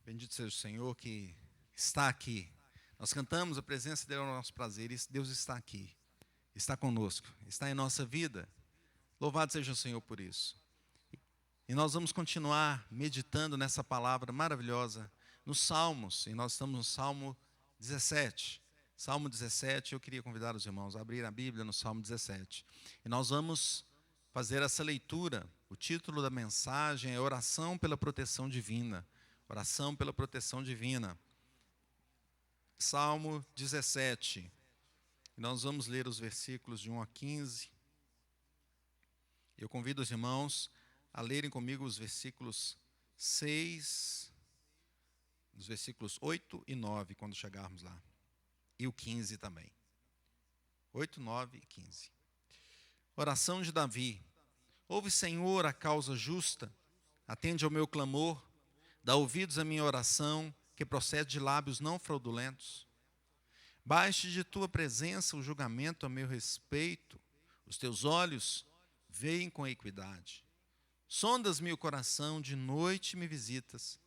Bendito seja o Senhor que está aqui. Nós cantamos, a presença dele é o nosso prazer, e Deus está aqui, está conosco, está em nossa vida. Louvado seja o Senhor por isso. E nós vamos continuar meditando nessa palavra maravilhosa nos Salmos, e nós estamos no Salmo 17. Salmo 17, eu queria convidar os irmãos a abrir a Bíblia no Salmo 17. E nós vamos fazer essa leitura. O título da mensagem é Oração pela Proteção Divina. Oração pela proteção divina. Salmo 17. E nós vamos ler os versículos de 1 a 15. Eu convido os irmãos a lerem comigo os versículos 6, os versículos 8 e 9, quando chegarmos lá. E o 15 também. 8, 9 e 15. Oração de Davi. Ouve, Senhor, a causa justa, atende ao meu clamor, dá ouvidos à minha oração, que procede de lábios não fraudulentos. Baixe de tua presença o julgamento a meu respeito, os teus olhos veem com equidade. Sondas-me o coração, de noite me visitas,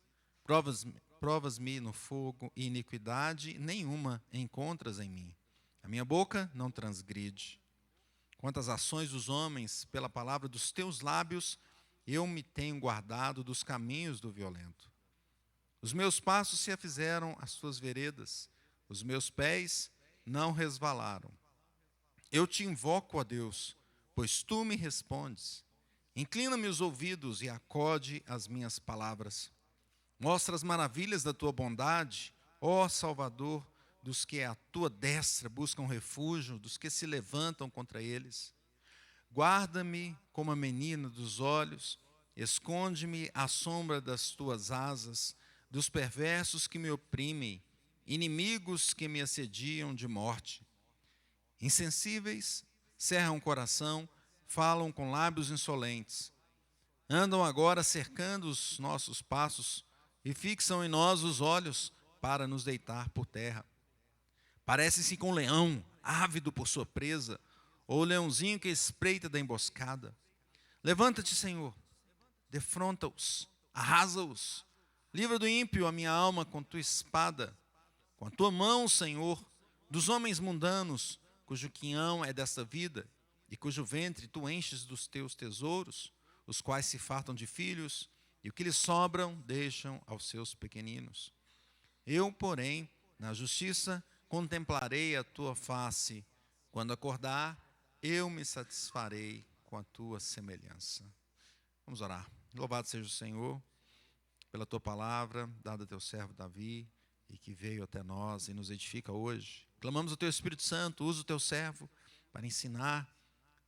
provas-me no fogo, e iniquidade nenhuma encontras em mim. A minha boca não transgride. Quanto às ações dos homens, pela palavra dos teus lábios, eu me tenho guardado dos caminhos do violento. Os meus passos se afizeram às tuas veredas, os meus pés não resvalaram. Eu te invoco, ó Deus, pois tu me respondes. Inclina-me os ouvidos e acode às minhas palavras. Mostra as maravilhas da tua bondade, ó Salvador, dos que à tua destra buscam refúgio, dos que se levantam contra eles. Guarda-me como a menina dos olhos, esconde-me à sombra das tuas asas, dos perversos que me oprimem, inimigos que me assediam de morte. Insensíveis, cerram o coração, falam com lábios insolentes. Andam agora cercando os nossos passos e fixam em nós os olhos para nos deitar por terra. Parece-se com um leão, ávido por sua presa, ou o leãozinho que espreita da emboscada. Levanta-te, Senhor, defronta-os, arrasa-os. Livra do ímpio a minha alma com tua espada. Com a tua mão, Senhor, dos homens mundanos, cujo quinhão é desta vida, e cujo ventre tu enches dos teus tesouros, os quais se fartam de filhos, e o que lhes sobram deixam aos seus pequeninos. Eu, porém, na justiça, contemplarei a tua face. Quando acordar, eu me satisfarei com a tua semelhança. Vamos orar. Louvado seja o Senhor pela tua palavra, dada a teu servo Davi, e que veio até nós e nos edifica hoje. Clamamos o teu Espírito Santo, usa o teu servo para ensinar,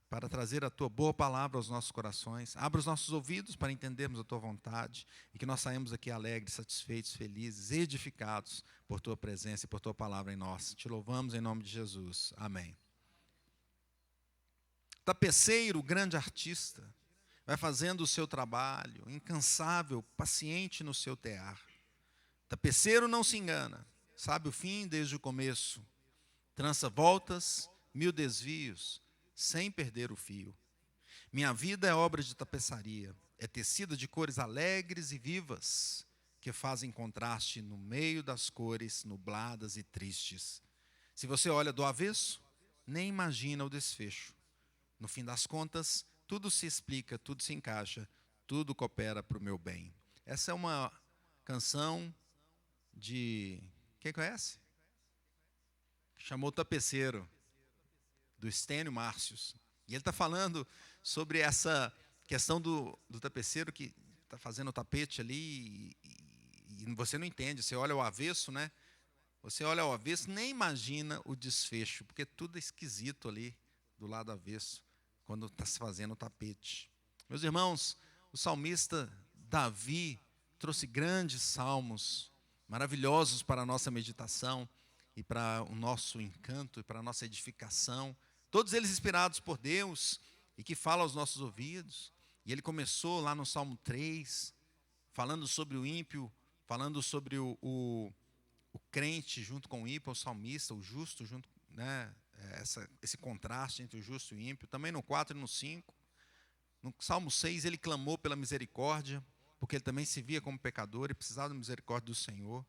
para trazer a tua boa palavra aos nossos corações. Abra os nossos ouvidos para entendermos a tua vontade e que nós saímos aqui alegres, satisfeitos, felizes, edificados por tua presença e por tua palavra em nós. Te louvamos em nome de Jesus. Amém. Tapeceiro, grande artista, vai fazendo o seu trabalho, incansável, paciente no seu tear. Tapeceiro não se engana, sabe o fim desde o começo. Trança voltas, 1000 desvios, sem perder o fio. Minha vida é obra de tapeçaria, é tecida de cores alegres e vivas, que fazem contraste no meio das cores nubladas e tristes. Se você olha do avesso, nem imagina o desfecho. No fim das contas, tudo se explica, tudo se encaixa, tudo coopera para o meu bem. Essa é uma canção de... Quem conhece? Chamou Tapeceiro, do Estênio Márcios. E ele está falando sobre essa questão do tapeceiro que está fazendo o tapete ali e você não entende. Você olha ao avesso, né? Você olha ao avesso, nem imagina o desfecho, porque tudo é esquisito ali do lado avesso, quando está se fazendo o tapete. Meus irmãos, o salmista Davi trouxe grandes salmos, maravilhosos para a nossa meditação e para o nosso encanto e para a nossa edificação. Todos eles inspirados por Deus e que falam aos nossos ouvidos. E ele começou lá no Salmo 3, falando sobre o ímpio, falando sobre o crente junto com o ímpio, o salmista, o justo junto, né, esse contraste entre o justo e o ímpio. Também no 4 e no 5. No Salmo 6 ele clamou pela misericórdia, porque ele também se via como pecador e precisava da misericórdia do Senhor.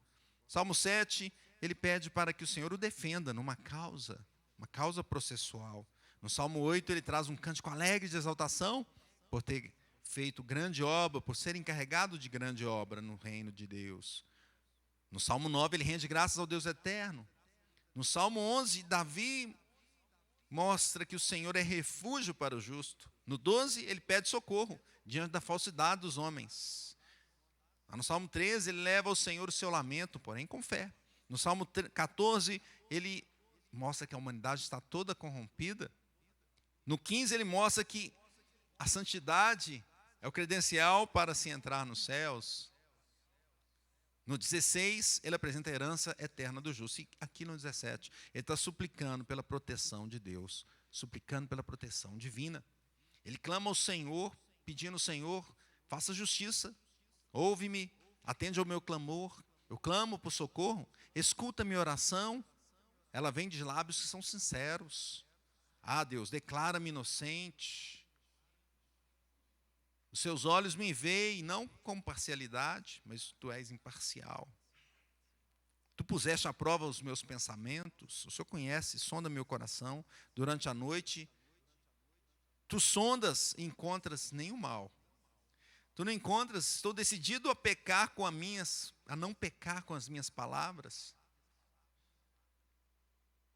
Salmo 7, ele pede para que o Senhor o defenda numa causa, uma causa processual. No Salmo 8, ele traz um cântico alegre de exaltação, por ter feito grande obra, por ser encarregado de grande obra no reino de Deus. No Salmo 9, ele rende graças ao Deus eterno. No Salmo 11, Davi mostra que o Senhor é refúgio para o justo. No 12, ele pede socorro diante da falsidade dos homens. No Salmo 13, ele leva ao Senhor o seu lamento, porém com fé. No Salmo 14, ele mostra que a humanidade está toda corrompida. No 15, ele mostra que a santidade é o credencial para se entrar nos céus. No 16, ele apresenta a herança eterna do justo. E aqui no 17, ele está suplicando pela proteção de Deus, suplicando pela proteção divina. Ele clama ao Senhor, pedindo ao Senhor, faça justiça, ouve-me, atende ao meu clamor. Eu clamo por socorro, escuta a minha oração. Ela vem de lábios que são sinceros. Ah, Deus, declara-me inocente. Os seus olhos me veem, não com parcialidade, mas tu és imparcial. Tu puseste à prova os meus pensamentos, o Senhor conhece, sonda meu coração. Durante a noite, tu sondas e encontras nenhum mal. Tu não encontras, estou decidido a pecar com a não pecar com as minhas palavras.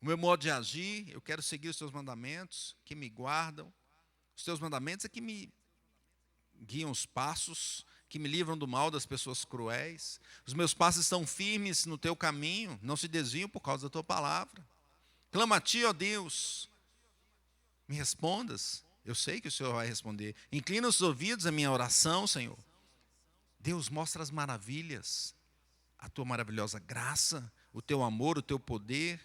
O meu modo de agir, eu quero seguir os teus mandamentos, que me guardam. Os teus mandamentos é que me guiam os passos, que me livram do mal das pessoas cruéis. Os meus passos estão firmes no teu caminho, não se desviam por causa da tua palavra. Clama a ti, ó Deus, me respondas. Eu sei que o Senhor vai responder. Inclina os ouvidos à minha oração, Senhor. Deus, mostra as maravilhas, a tua maravilhosa graça, o teu amor, o teu poder,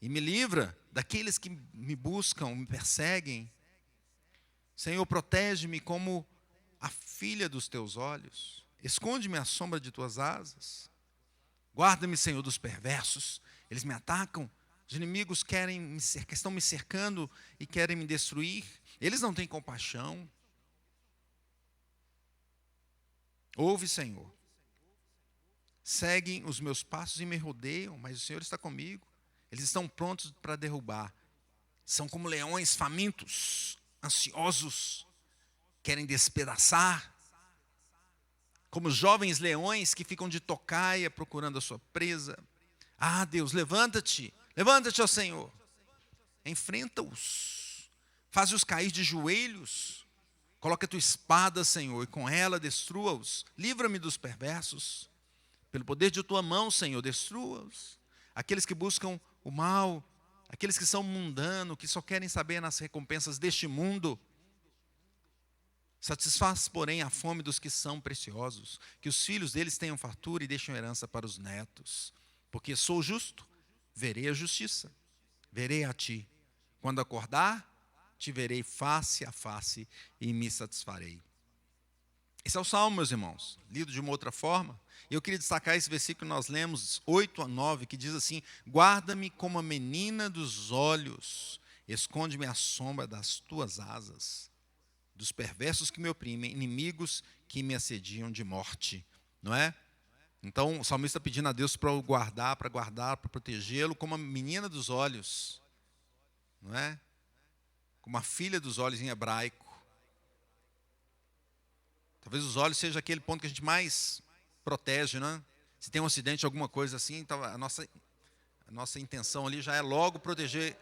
e me livra daqueles que me buscam, me perseguem. Senhor, protege-me como a filha dos teus olhos. Esconde-me à sombra de tuas asas. Guarda-me, Senhor, dos perversos. Eles me atacam. Os inimigos estão me cercando e querem me destruir. Eles não têm compaixão. Ouve, Senhor. Seguem os meus passos e me rodeiam, mas o Senhor está comigo. Eles estão prontos para derrubar. São como leões famintos, ansiosos, querem despedaçar. Como jovens leões que ficam de tocaia procurando a sua presa. Ah, Deus, levanta-te, ó Senhor. Enfrenta-os, faz-os cair de joelhos. Coloca a tua espada, Senhor, e com ela destrua-os. Livra-me dos perversos. Pelo poder de tua mão, Senhor, destrua-os. Aqueles que buscam o mal, aqueles que são mundanos, que só querem saber nas recompensas deste mundo. Satisfaz, porém, a fome dos que são preciosos, que os filhos deles tenham fartura e deixem herança para os netos. Porque sou justo, verei a justiça, verei a ti. Quando acordar, te verei face a face e me satisfarei. Esse é o Salmo, meus irmãos, lido de uma outra forma. E eu queria destacar esse versículo que nós lemos, 8 a 9, que diz assim: guarda-me como a menina dos olhos, esconde-me à sombra das tuas asas, dos perversos que me oprimem, inimigos que me assediam de morte. Não é? Então, o salmista está pedindo a Deus para o guardar, para protegê-lo como a menina dos olhos. Não é? Como a filha dos olhos em hebraico. Talvez os olhos seja aquele ponto que a gente mais protege, né? Se tem um acidente, alguma coisa assim, então a nossa intenção ali já é logo proteger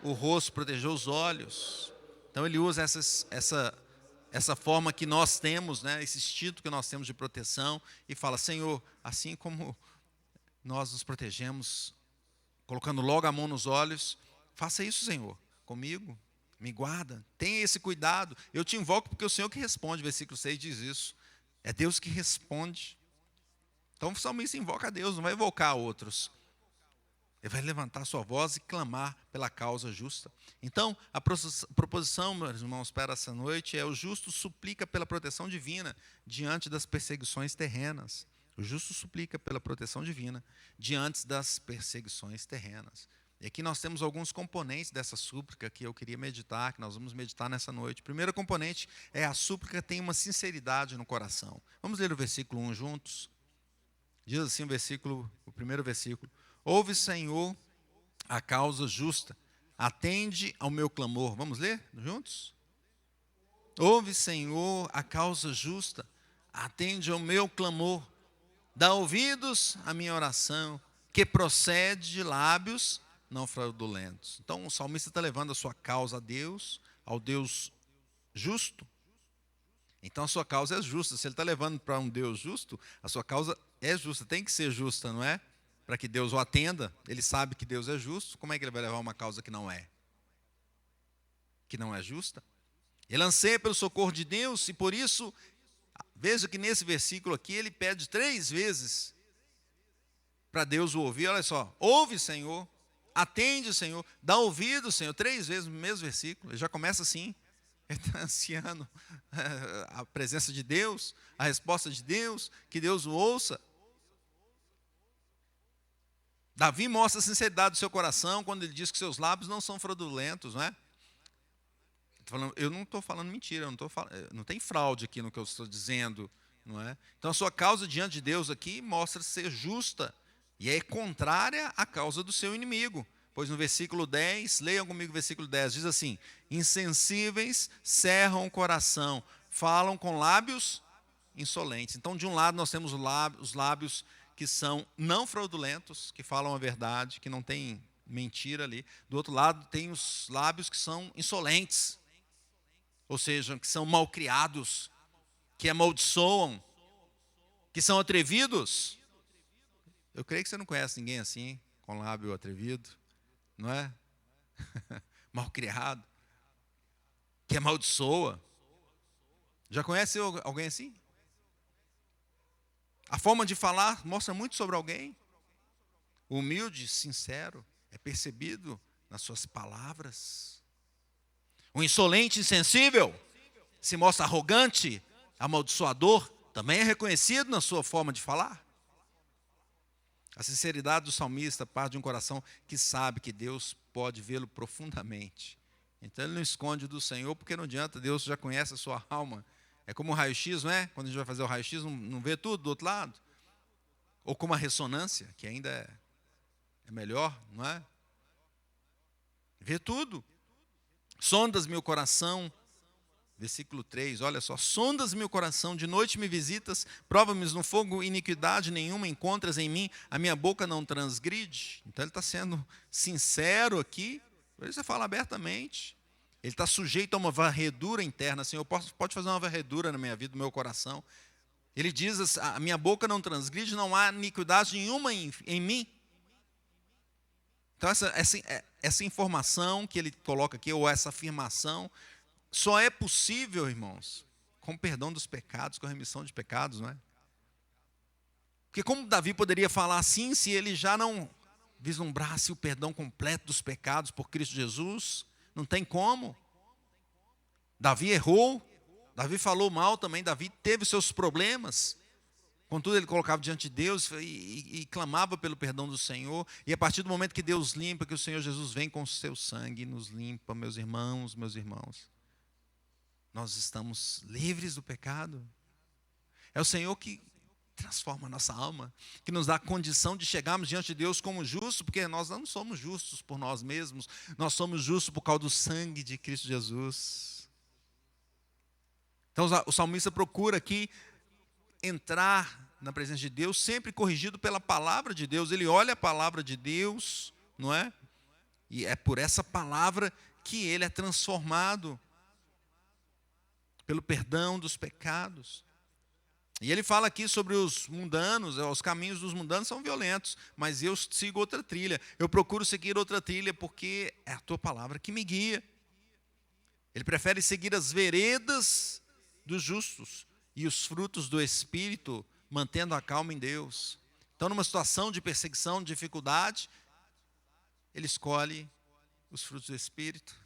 o rosto, proteger os olhos. Então ele usa essa forma que nós temos, né? Esse instinto que nós temos de proteção, e fala: Senhor, assim como nós nos protegemos, colocando logo a mão nos olhos, faça isso, Senhor, comigo. Me guarda, tenha esse cuidado. Eu te invoco porque é o Senhor que responde. Versículo 6 diz isso. É Deus que responde. Então o salmista invoca a Deus, não vai invocar a outros. Ele vai levantar sua voz e clamar pela causa justa. Então, a proposição, meus irmãos, para essa noite é: o justo suplica pela proteção divina diante das perseguições terrenas. O justo suplica pela proteção divina diante das perseguições terrenas. E aqui nós temos alguns componentes dessa súplica que eu queria meditar, que nós vamos meditar nessa noite. O primeiro componente é a súplica tem uma sinceridade no coração. Vamos ler o versículo 1 juntos? Diz assim o primeiro versículo. Ouve, Senhor, a causa justa, atende ao meu clamor. Vamos ler juntos? Ouve, Senhor, a causa justa, atende ao meu clamor. Dá ouvidos à minha oração, que procede de lábios não fraudulentos. Então o salmista está levando a sua causa a Deus, ao Deus justo. Então a sua causa é justa. Se ele está levando para um Deus justo, a sua causa é justa, tem que ser justa, não é? Para que Deus o atenda. Ele sabe que Deus é justo. Como é que ele vai levar uma causa que não é? Que não é justa? Ele anseia pelo socorro de Deus e por isso, veja que nesse versículo aqui ele pede 3 vezes para Deus o ouvir. Olha só, ouve, Senhor, atende, Senhor, dá ouvido, Senhor, 3 vezes no mesmo versículo. Ele já começa assim, ele está ansiando a presença de Deus, a resposta de Deus, que Deus o ouça. Davi mostra a sinceridade do seu coração quando ele diz que seus lábios não são fraudulentos, não é? Eu não estou falando mentira, não tem fraude aqui no que eu estou dizendo, não é? Então a sua causa diante de Deus aqui mostra ser justa e é contrária à causa do seu inimigo. Pois no versículo 10, leiam comigo o versículo 10, diz assim: insensíveis cerram o coração, falam com lábios insolentes. Então de um lado nós temos os lábios que são não fraudulentos, que falam a verdade, que não tem mentira ali. Do outro lado tem os lábios que são insolentes, ou seja, que são malcriados, que amaldiçoam, que são atrevidos. Eu creio que você não conhece ninguém assim, com lábio atrevido, não é? Malcriado, que amaldiçoa. Já conhece alguém assim? A forma de falar mostra muito sobre alguém. O humilde, sincero, é percebido nas suas palavras. O insolente, insensível, se mostra arrogante, amaldiçoador, também é reconhecido na sua forma de falar. A sinceridade do salmista parte de um coração que sabe que Deus pode vê-lo profundamente. Então ele não esconde do Senhor, porque não adianta, Deus já conhece a sua alma. É como o raio-x, não é? Quando a gente vai fazer o raio-x, não vê tudo do outro lado. Ou como a ressonância, que ainda é melhor, não é? Vê tudo. Sondas-me o coração, versículo 3, olha só. Sondas-me o coração, de noite me visitas, prova-me no fogo, iniquidade nenhuma encontras em mim, a minha boca não transgride. Então ele está sendo sincero aqui, ele você fala abertamente. Ele está sujeito a uma varredura interna, Senhor, pode fazer uma varredura na minha vida, no meu coração. Ele diz, a minha boca não transgride, não há iniquidade nenhuma em mim. Então essa informação que ele coloca aqui, ou essa afirmação, só é possível, irmãos, com perdão dos pecados, com remissão de pecados, não é? Porque como Davi poderia falar assim, se ele já não vislumbrasse o perdão completo dos pecados por Cristo Jesus? Não tem como. Davi errou, Davi falou mal também, Davi teve seus problemas. Contudo, ele colocava diante de Deus e clamava pelo perdão do Senhor. E a partir do momento que Deus limpa, que o Senhor Jesus vem com o seu sangue e nos limpa, meus irmãos, nós estamos livres do pecado. É o Senhor que transforma a nossa alma, que nos dá a condição de chegarmos diante de Deus como justos, porque nós não somos justos por nós mesmos, nós somos justos por causa do sangue de Cristo Jesus. Então o salmista procura aqui entrar na presença de Deus, sempre corrigido pela palavra de Deus. Ele olha a palavra de Deus, não é? E é por essa palavra que ele é transformado pelo perdão dos pecados. E ele fala aqui sobre os mundanos, os caminhos dos mundanos são violentos, mas eu sigo outra trilha. Eu procuro seguir outra trilha porque é a tua palavra que me guia. Ele prefere seguir as veredas dos justos e os frutos do Espírito, mantendo a calma em Deus. Então, numa situação de perseguição, de dificuldade, ele escolhe os frutos do Espírito.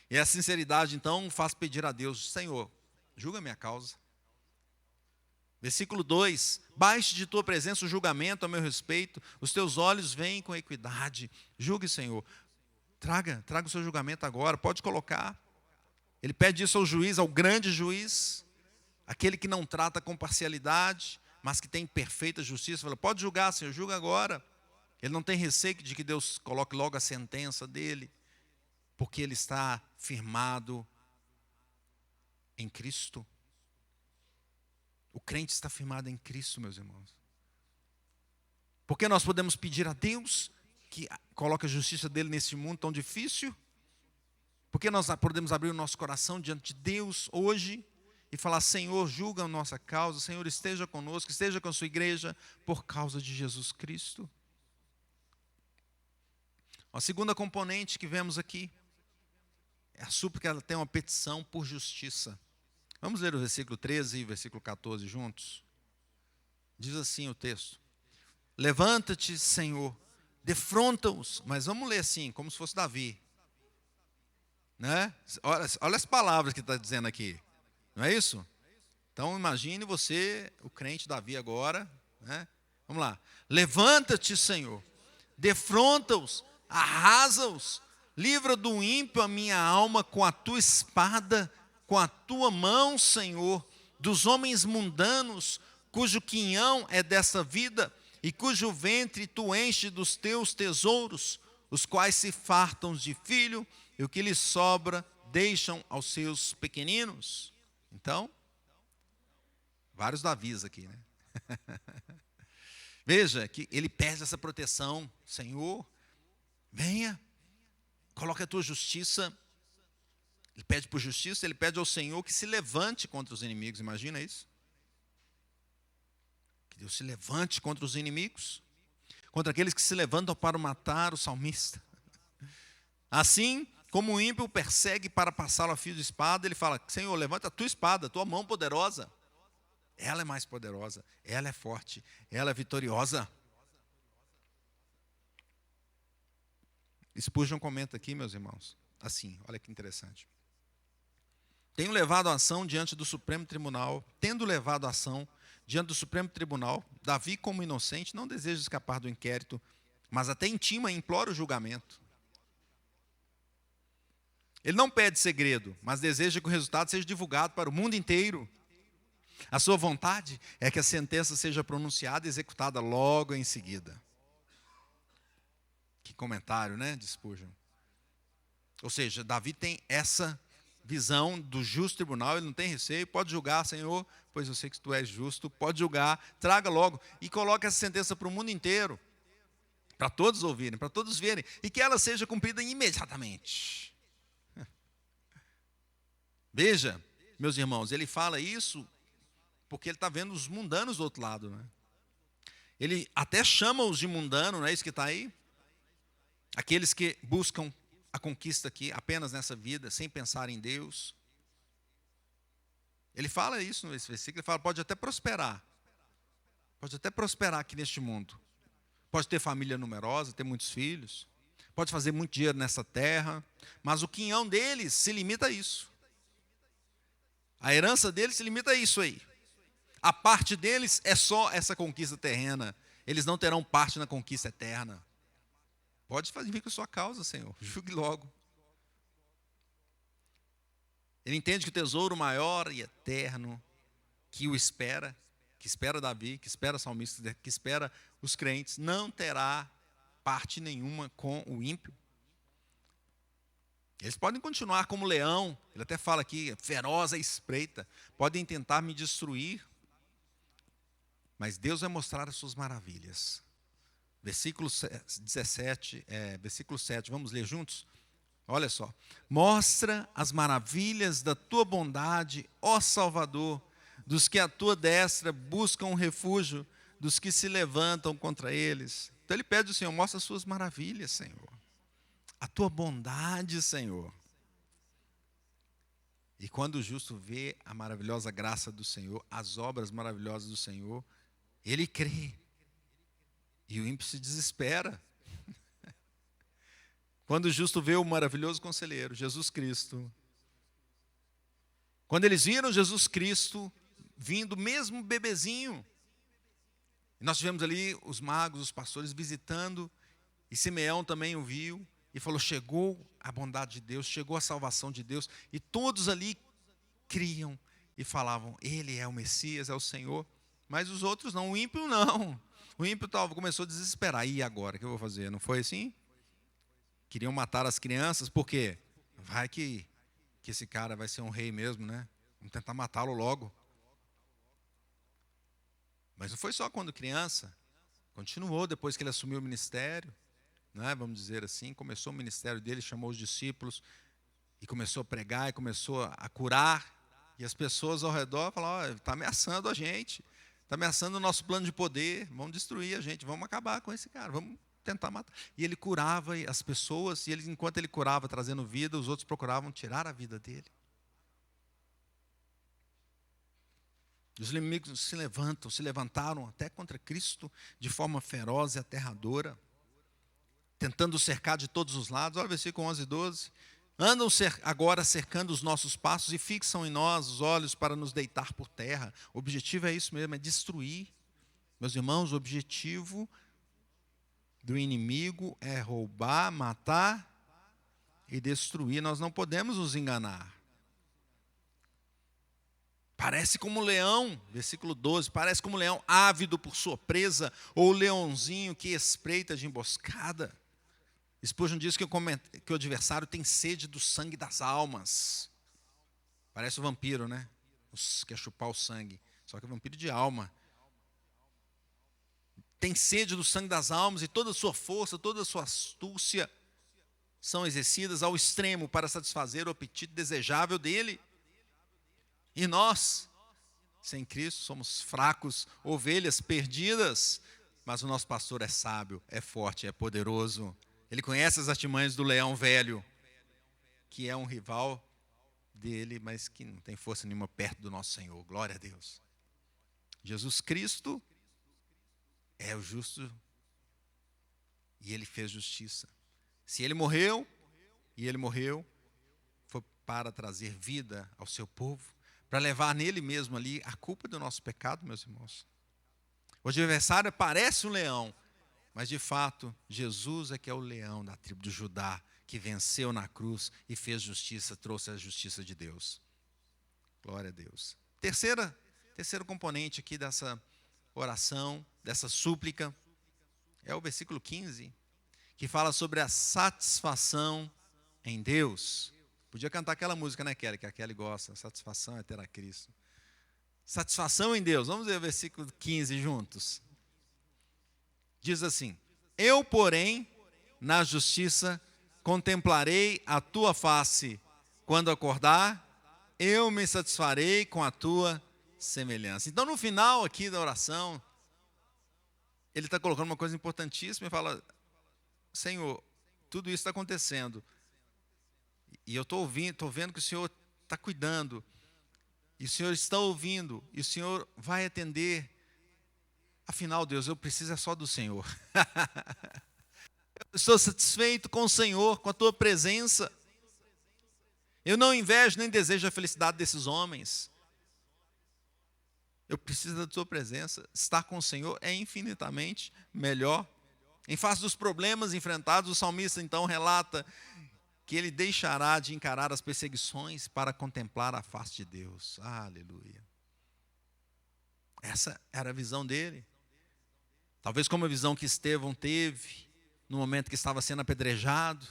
E a sinceridade, então, faz pedir a Deus: Senhor, julga a minha causa. Versículo 2: baixe de tua presença o julgamento a meu respeito, os teus olhos veem com equidade. Julgue, Senhor. Traga o seu julgamento agora, pode colocar. Ele pede isso ao juiz, ao grande juiz, aquele que não trata com parcialidade, mas que tem perfeita justiça. Fala, pode julgar, Senhor, julga agora. Ele não tem receio de que Deus coloque logo a sentença dele, porque ele está firmado em Cristo. O crente está firmado em Cristo, meus irmãos. Porque nós podemos pedir a Deus que coloque a justiça dele nesse mundo tão difícil? Porque nós podemos abrir o nosso coração diante de Deus hoje e falar, Senhor, julga a nossa causa, Senhor, esteja conosco, esteja com a sua igreja, por causa de Jesus Cristo. A segunda componente que vemos aqui é a súplica, ela tem uma petição por justiça. Vamos ler o versículo 13 e o versículo 14 juntos? Diz assim o texto: levanta-te, Senhor, defronta-os. Mas vamos ler assim, como se fosse Davi. Né? Olha as palavras que está dizendo aqui. Não é isso? Então imagine você, o crente Davi agora. Né? Vamos lá. Levanta-te, Senhor, defronta-os, arrasa-os, livra do ímpio a minha alma com a tua espada, com a tua mão, Senhor, dos homens mundanos, cujo quinhão é dessa vida, e cujo ventre tu enche dos teus tesouros, os quais se fartam de filho, e o que lhes sobra deixam aos seus pequeninos. Então, vários Davis aqui, né? Veja que ele pede essa proteção. Senhor, venha, coloque a tua justiça. Ele pede por justiça, ele pede ao Senhor que se levante contra os inimigos. Imagina isso? Que Deus se levante contra os inimigos, contra aqueles que se levantam para matar o salmista. Assim como o ímpio persegue para passá-lo a fio de espada, ele fala, Senhor, levanta a tua espada, a tua mão poderosa. Ela é mais poderosa, ela é forte, ela é vitoriosa. Spurgeon comenta aqui, meus irmãos, assim, olha que interessante. Tenho levado a ação diante do Supremo Tribunal, tendo levado a ação diante do Supremo Tribunal, Davi, como inocente, não deseja escapar do inquérito, mas até intima e implora o julgamento. Ele não pede segredo, mas deseja que o resultado seja divulgado para o mundo inteiro. A sua vontade é que a sentença seja pronunciada e executada logo em seguida. Que comentário, né, de Spurgeon. Ou seja, Davi tem essa visão do justo tribunal, ele não tem receio, pode julgar, Senhor, pois eu sei que tu és justo, pode julgar, traga logo e coloque essa sentença para o mundo inteiro, para todos ouvirem, para todos verem, e que ela seja cumprida imediatamente. Veja, meus irmãos, ele fala isso porque ele está vendo os mundanos do outro lado. Né? Ele até chama-os de mundano, não é isso que está aí? Aqueles que buscam a conquista aqui apenas nessa vida, sem pensar em Deus. Ele fala isso nesse versículo, ele fala, pode até prosperar aqui neste mundo. Pode ter família numerosa, ter muitos filhos, pode fazer muito dinheiro nessa terra, mas o quinhão deles se limita a isso. A herança deles se limita a isso aí. A parte deles é só essa conquista terrena. Eles não terão parte na conquista eterna. Pode vir com a sua causa, Senhor. Julgue logo. Ele entende que o tesouro maior e eterno que o espera, que espera Davi, que espera salmista, que espera os crentes, não terá parte nenhuma com o ímpio. Eles podem continuar como leão, ele até fala aqui, feroz e espreita, podem tentar me destruir, mas Deus vai mostrar as suas maravilhas. Versículo 17, versículo 7, vamos ler juntos? Olha só. Mostra as maravilhas da tua bondade, ó Salvador, dos que a tua destra buscam refúgio, dos que se levantam contra eles. Então ele pede ao Senhor, mostra as suas maravilhas, Senhor. A tua bondade, Senhor. E quando o justo vê a maravilhosa graça do Senhor, as obras maravilhosas do Senhor, ele crê. E o ímpio se desespera. Quando o justo vê o maravilhoso conselheiro, Jesus Cristo. Quando eles viram Jesus Cristo vindo, mesmo bebezinho. Nós tivemos ali os magos, os pastores visitando, e Simeão também o viu, e falou, chegou a bondade de Deus, chegou a salvação de Deus, e todos ali criam e falavam, ele é o Messias, é o Senhor, mas os outros não, o ímpio não. O ímpio começou a desesperar, e agora, o que eu vou fazer? Não foi assim? Queriam matar as crianças, por quê? Vai que esse cara vai ser um rei mesmo, né? Vamos tentar matá-lo logo. Mas não foi só quando criança, continuou depois que ele assumiu o ministério, né? Vamos dizer assim, começou o ministério dele, chamou os discípulos e começou a pregar e começou a curar. E as pessoas ao redor falaram, está ameaçando a gente, está ameaçando o nosso plano de poder, vamos destruir a gente, vamos acabar com esse cara, vamos tentar matar. E ele curava as pessoas, e ele, enquanto ele curava, trazendo vida, os outros procuravam tirar a vida dele. Os inimigos se levantaram até contra Cristo de forma feroz e aterradora, tentando cercar de todos os lados. Olha o versículo 11 e 12. Andam agora cercando os nossos passos e fixam em nós os olhos para nos deitar por terra. O objetivo é isso mesmo, é destruir. Meus irmãos, o objetivo do inimigo é roubar, matar e destruir. Nós não podemos nos enganar. Parece como um leão, versículo 12, parece como um leão ávido por sua presa, ou o leãozinho que espreita de emboscada. Spurgeon diz que o adversário tem sede do sangue das almas. Parece o vampiro, né? Quer chupar o sangue, só que é vampiro de alma. Tem sede do sangue das almas e toda a sua força, toda a sua astúcia são exercidas ao extremo para satisfazer o apetite desejável dele. E nós, sem Cristo, somos fracos, ovelhas perdidas, mas o nosso pastor é sábio, é forte, é poderoso. Ele conhece as artimanhas do leão velho, que é um rival dele, mas que não tem força nenhuma perto do nosso Senhor. Glória a Deus. Jesus Cristo é o justo e ele fez justiça. Se ele morreu, e ele morreu, foi para trazer vida ao seu povo, para levar nele mesmo ali a culpa do nosso pecado, meus irmãos. O adversário parece um leão, mas de fato, Jesus é que é o leão da tribo de Judá, que venceu na cruz e fez justiça, trouxe a justiça de Deus. Glória a Deus. Terceiro componente aqui dessa oração, dessa súplica, é o versículo 15, que fala sobre a satisfação em Deus. Podia cantar aquela música, né, Kelly? Que a Kelly gosta. Satisfação é ter a Cristo. Satisfação em Deus. Vamos ver o versículo 15 juntos. Diz assim: eu, porém, na justiça, contemplarei a tua face. Quando acordar, eu me satisfarei com a tua semelhança. Então, no final aqui da oração, ele está colocando uma coisa importantíssima e fala: Senhor, tudo isso está acontecendo. E eu estou vendo que o Senhor está cuidando. E o Senhor está ouvindo. E o Senhor vai atender. Afinal, Deus, eu preciso é só do Senhor. Eu estou satisfeito com o Senhor, com a tua presença. Eu não invejo nem desejo a felicidade desses homens. Eu preciso da tua presença. Estar com o Senhor é infinitamente melhor. Em face dos problemas enfrentados, o salmista então relata que ele deixará de encarar as perseguições para contemplar a face de Deus. Aleluia. Essa era a visão dele. Talvez como a visão que Estevão teve no momento que estava sendo apedrejado.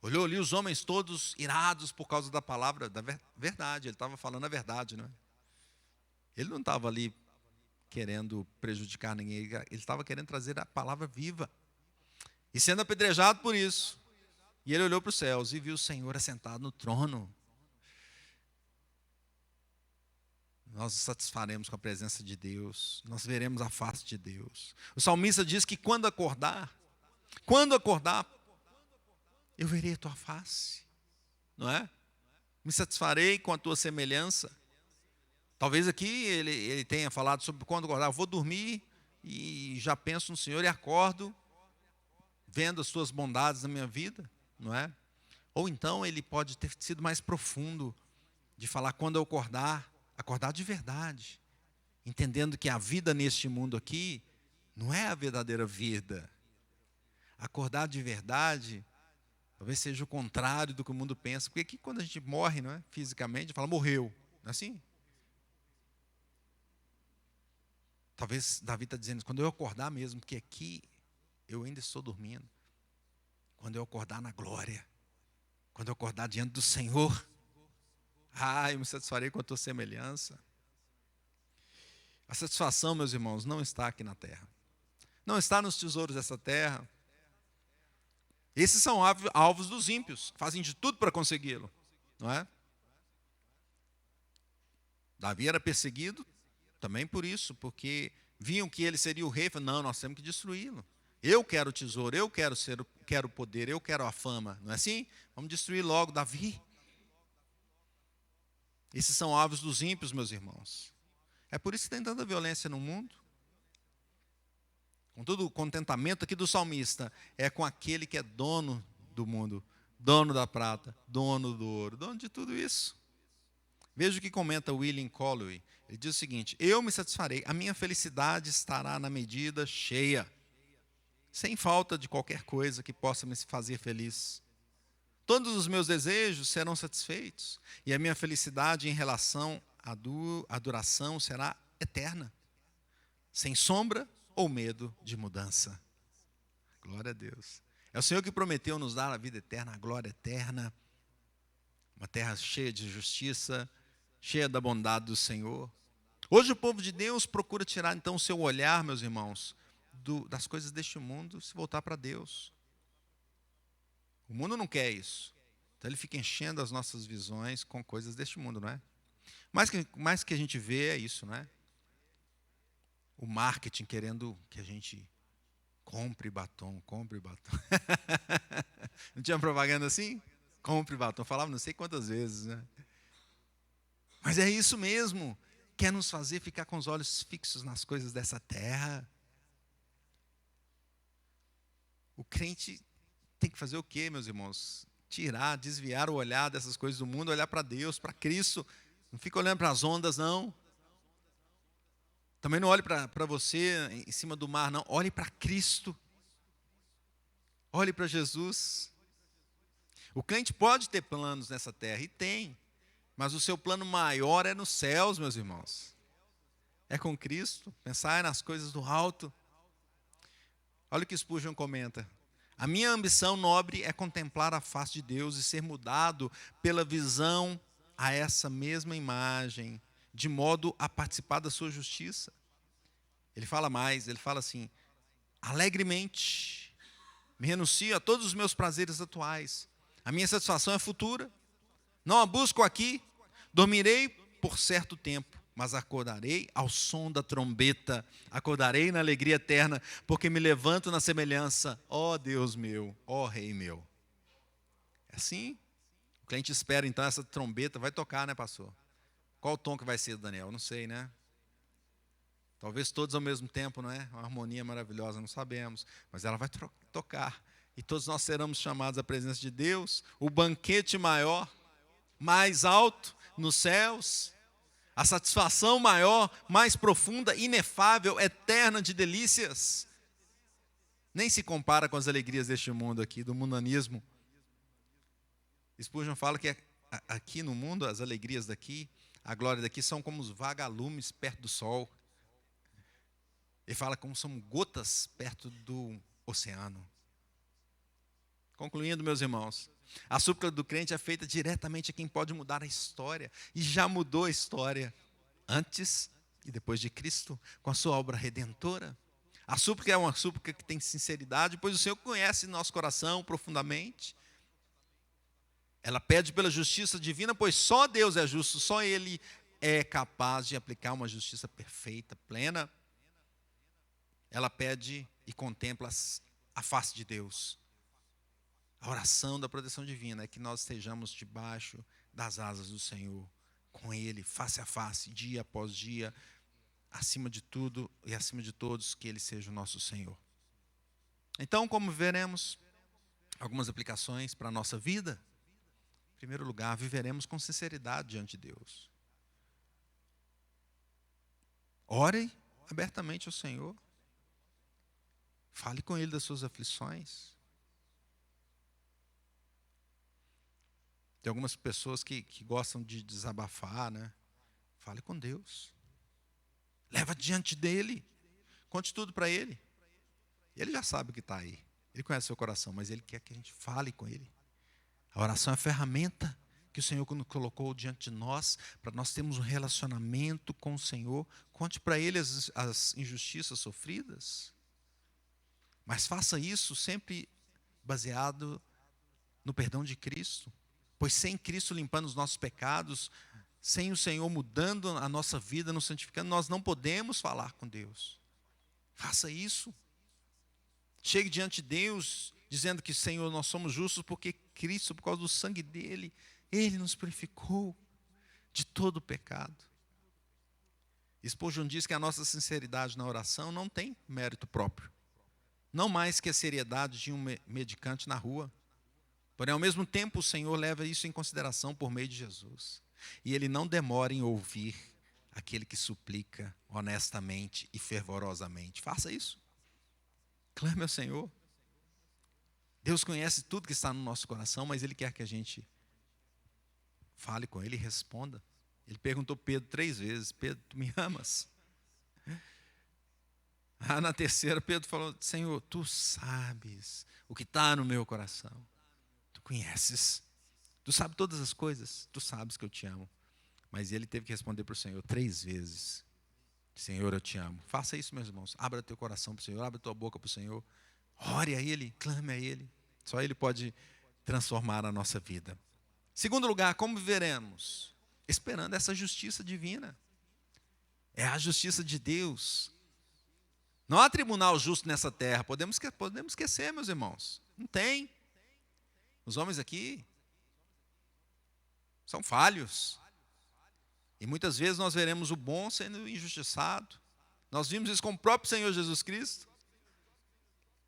Olhou ali os homens todos irados por causa da palavra da verdade. Ele estava falando a verdade, não é? Ele não estava ali querendo prejudicar ninguém. Ele estava querendo trazer a palavra viva. E sendo apedrejado por isso. E ele olhou para os céus e viu o Senhor assentado no trono. Nós nos satisfaremos com a presença de Deus. Nós veremos a face de Deus. O salmista diz que quando acordar, eu verei a tua face. Não é? Me satisfarei com a tua semelhança. Talvez aqui ele tenha falado sobre quando acordar. Eu vou dormir e já penso no Senhor e acordo vendo as tuas bondades na minha vida. Não é? Ou então ele pode ter sido mais profundo, de falar quando eu acordar, Acordar de verdade, entendendo que a vida neste mundo aqui não é a verdadeira vida. Acordar de verdade talvez seja o contrário do que o mundo pensa. Porque aqui quando a gente morre, não é? Fisicamente, fala, morreu. Não é assim? Talvez Davi está dizendo, quando eu acordar mesmo, porque aqui eu ainda estou dormindo. Quando eu acordar na glória, quando eu acordar diante do Senhor, eu me satisfarei com a tua semelhança. A satisfação, meus irmãos, não está aqui na terra. Não está nos tesouros dessa terra. Esses são alvos dos ímpios, que fazem de tudo para consegui-lo, não é? Davi era perseguido também por isso, porque viam que ele seria o rei, falaram, não, nós temos que destruí-lo. Eu quero o tesouro, eu quero o poder, eu quero a fama, não é assim? Vamos destruir logo Davi. Esses são alvos dos ímpios, meus irmãos. É por isso que tem tanta violência no mundo. Com todo o contentamento aqui do salmista, é com aquele que é dono do mundo, dono da prata, dono do ouro, dono de tudo isso. Veja o que comenta William Calloway. Ele diz o seguinte, eu me satisfarei, a minha felicidade estará na medida cheia, sem falta de qualquer coisa que possa me fazer feliz. Todos os meus desejos serão satisfeitos, e a minha felicidade em relação à duração será eterna, sem sombra ou medo de mudança. Glória a Deus. É o Senhor que prometeu nos dar a vida eterna, a glória eterna, uma terra cheia de justiça, cheia da bondade do Senhor. Hoje o povo de Deus procura tirar então o seu olhar, meus irmãos, das coisas deste mundo, se voltar para Deus. O mundo não quer isso. Então ele fica enchendo as nossas visões com coisas deste mundo, não é? Mais que a gente vê é isso, não é? O marketing querendo que a gente compre batom, compre batom. Não tinha propaganda assim? Compre batom. Falava não sei quantas vezes, né? Mas é isso mesmo. Quer nos fazer ficar com os olhos fixos nas coisas dessa terra. O crente tem que fazer o quê, meus irmãos? Tirar, desviar o olhar dessas coisas do mundo, olhar para Deus, para Cristo. Não fica olhando para as ondas, não. Também não olhe para você em cima do mar, não. Olhe para Cristo. Olhe para Jesus. O crente pode ter planos nessa terra, e tem. Mas o seu plano maior é nos céus, meus irmãos. É com Cristo. Pensar nas coisas do alto. Olha o que Spurgeon comenta. A minha ambição nobre é contemplar a face de Deus e ser mudado pela visão a essa mesma imagem, de modo a participar da sua justiça. Ele fala mais, ele fala assim, alegremente me renuncio a todos os meus prazeres atuais. A minha satisfação é futura. Não a busco aqui. Dormirei por certo tempo, mas acordarei ao som da trombeta. Acordarei na alegria eterna, porque me levanto na semelhança, ó Deus meu, ó Rei meu. É assim? O cliente espera então essa trombeta, vai tocar, né, pastor? Qual o tom que vai ser, Daniel? Não sei, né? Talvez todos ao mesmo tempo, não é? Uma harmonia maravilhosa, não sabemos. Mas ela vai tocar. E todos nós seremos chamados à presença de Deus. O banquete maior, mais alto, nos céus. A satisfação maior, mais profunda, inefável, eterna de delícias. Nem se compara com as alegrias deste mundo aqui, do mundanismo. Spurgeon fala que aqui no mundo, as alegrias daqui, a glória daqui, são como os vagalumes perto do sol. Ele fala como são gotas perto do oceano. Concluindo, meus irmãos, a súplica do crente é feita diretamente a quem pode mudar a história. E já mudou a história antes e depois de Cristo, com a sua obra redentora. A súplica é uma súplica que tem sinceridade, pois o Senhor conhece nosso coração profundamente. Ela pede pela justiça divina, pois só Deus é justo, só Ele é capaz de aplicar uma justiça perfeita, plena. Ela pede e contempla a face de Deus. A oração da proteção divina é que nós estejamos debaixo das asas do Senhor, com Ele, face a face, dia após dia, acima de tudo e acima de todos, que Ele seja o nosso Senhor. Então, como veremos, algumas aplicações para a nossa vida. Em primeiro lugar, viveremos com sinceridade diante de Deus. Ore abertamente ao Senhor. Fale com Ele das suas aflições. Tem algumas pessoas que gostam de desabafar, né? Fale com Deus. Leva diante dEle. Conte tudo para Ele. Ele já sabe o que está aí. Ele conhece o seu coração, mas Ele quer que a gente fale com Ele. A oração é a ferramenta que o Senhor colocou diante de nós, para nós termos um relacionamento com o Senhor. Conte para Ele as injustiças sofridas. Mas faça isso sempre baseado no perdão de Cristo. Pois sem Cristo limpando os nossos pecados, sem o Senhor mudando a nossa vida, nos santificando, nós não podemos falar com Deus. Faça isso. Chegue diante de Deus, dizendo que, Senhor, nós somos justos porque Cristo, por causa do sangue dEle, Ele nos purificou de todo o pecado. Spurgeon diz que a nossa sinceridade na oração não tem mérito próprio. Não mais que a seriedade de um mendicante na rua. Porém, ao mesmo tempo, o Senhor leva isso em consideração por meio de Jesus. E Ele não demora em ouvir aquele que suplica honestamente e fervorosamente. Faça isso. Clame ao Senhor. Deus conhece tudo que está no nosso coração, mas Ele quer que a gente fale com Ele e responda. Ele perguntou a Pedro 3 vezes: Pedro, tu me amas? Na terceira, Pedro falou: Senhor, tu sabes o que está no meu coração. Tu conheces. Tu sabes todas as coisas. Tu sabes que eu te amo. Mas ele teve que responder para o Senhor 3 vezes: Senhor, eu te amo. Faça isso, meus irmãos. Abra teu coração para o Senhor. Abra tua boca para o Senhor. Ore a Ele. Clame a Ele. Só Ele pode transformar a nossa vida. Segundo lugar, como viveremos? Esperando essa justiça divina. É a justiça de Deus. Não há tribunal justo nessa terra. Podemos esquecer, meus irmãos. Não tem. Os homens aqui são falhos. E muitas vezes nós veremos o bom sendo injustiçado. Nós vimos isso com o próprio Senhor Jesus Cristo.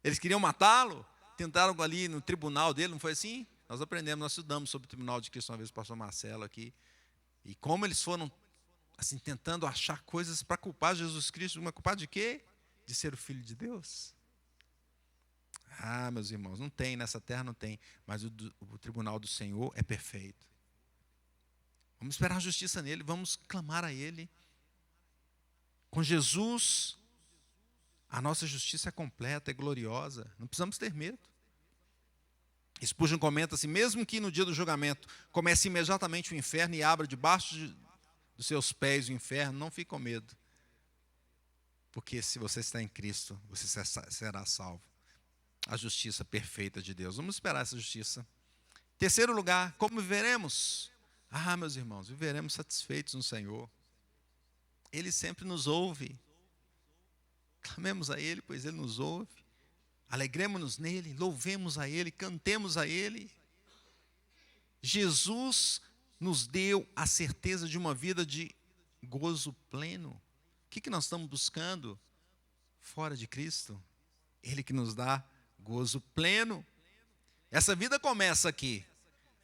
Eles queriam matá-lo. Tentaram ali no tribunal dele, não foi assim? Nós aprendemos, nós estudamos sobre o tribunal de Cristo uma vez, o pastor Marcelo aqui. E como eles foram assim, tentando achar coisas para culpar Jesus Cristo. Uma culpa de quê? De ser o Filho de Deus. Meus irmãos, não tem, nessa terra não tem. Mas o tribunal do Senhor é perfeito. Vamos esperar a justiça nele, vamos clamar a Ele. Com Jesus, a nossa justiça é completa, é gloriosa. Não precisamos ter medo. Spurgeon comenta assim: mesmo que no dia do julgamento comece imediatamente o inferno e abra debaixo dos seus pés o inferno, não fique com medo. Porque se você está em Cristo, você será salvo. A justiça perfeita de Deus. Vamos esperar essa justiça. Terceiro lugar, como viveremos? Meus irmãos, viveremos satisfeitos no Senhor. Ele sempre nos ouve. Clamemos a Ele, pois Ele nos ouve. Alegremos-nos nele, louvemos a Ele, cantemos a Ele. Jesus nos deu a certeza de uma vida de gozo pleno. O que nós estamos buscando fora de Cristo? Ele que nos dá gozo pleno. Essa vida começa aqui.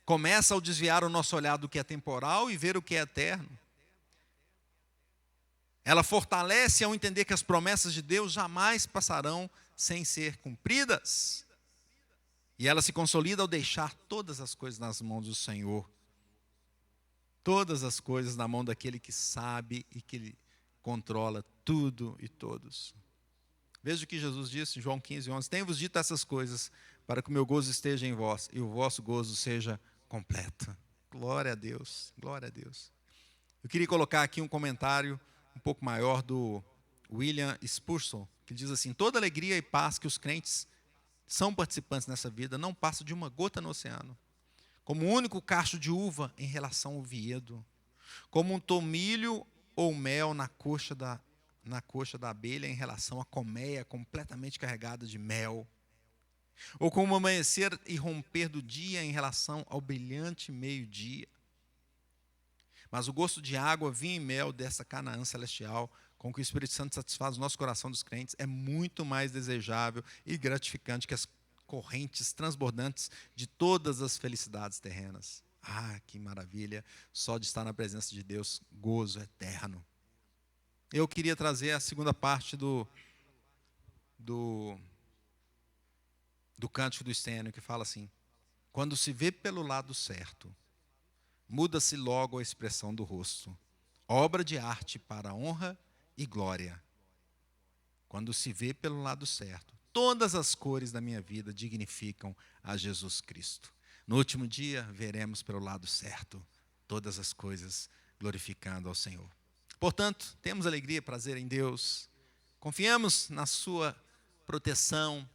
Começa ao desviar o nosso olhar do que é temporal e ver o que é eterno. Ela fortalece ao entender que as promessas de Deus jamais passarão sem ser cumpridas. E ela se consolida ao deixar todas as coisas nas mãos do Senhor. Todas as coisas na mão daquele que sabe e que controla tudo e todos. Veja o que Jesus disse em João 15:11. Tenho-vos dito essas coisas para que o meu gozo esteja em vós e o vosso gozo seja completo. Glória a Deus, glória a Deus. Eu queria colocar aqui um comentário um pouco maior do William Spurgeon, que diz assim: toda alegria e paz que os crentes são participantes nessa vida não passa de uma gota no oceano, como o único cacho de uva em relação ao vinhedo, como um tomilho ou mel na coxa da abelha em relação à colmeia completamente carregada de mel, ou como o amanhecer e romper do dia em relação ao brilhante meio-dia. Mas o gosto de água, vinho e mel dessa Canaã celestial, com que o Espírito Santo satisfaz o nosso coração dos crentes, é muito mais desejável e gratificante que as correntes transbordantes de todas as felicidades terrenas. Que maravilha! Só de estar na presença de Deus, gozo eterno. eu queria trazer a segunda parte do cântico do Estênio, que fala assim: quando se vê pelo lado certo, muda-se logo a expressão do rosto, obra de arte para honra e glória. Quando se vê pelo lado certo, todas as cores da minha vida dignificam a Jesus Cristo. No último dia, veremos pelo lado certo todas as coisas glorificando ao Senhor. Portanto, temos alegria e prazer em Deus, confiamos na sua proteção,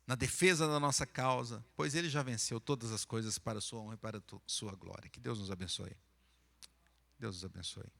na defesa da nossa causa, pois Ele já venceu todas as coisas para a sua honra e para a sua glória. Que Deus nos abençoe. Deus nos abençoe.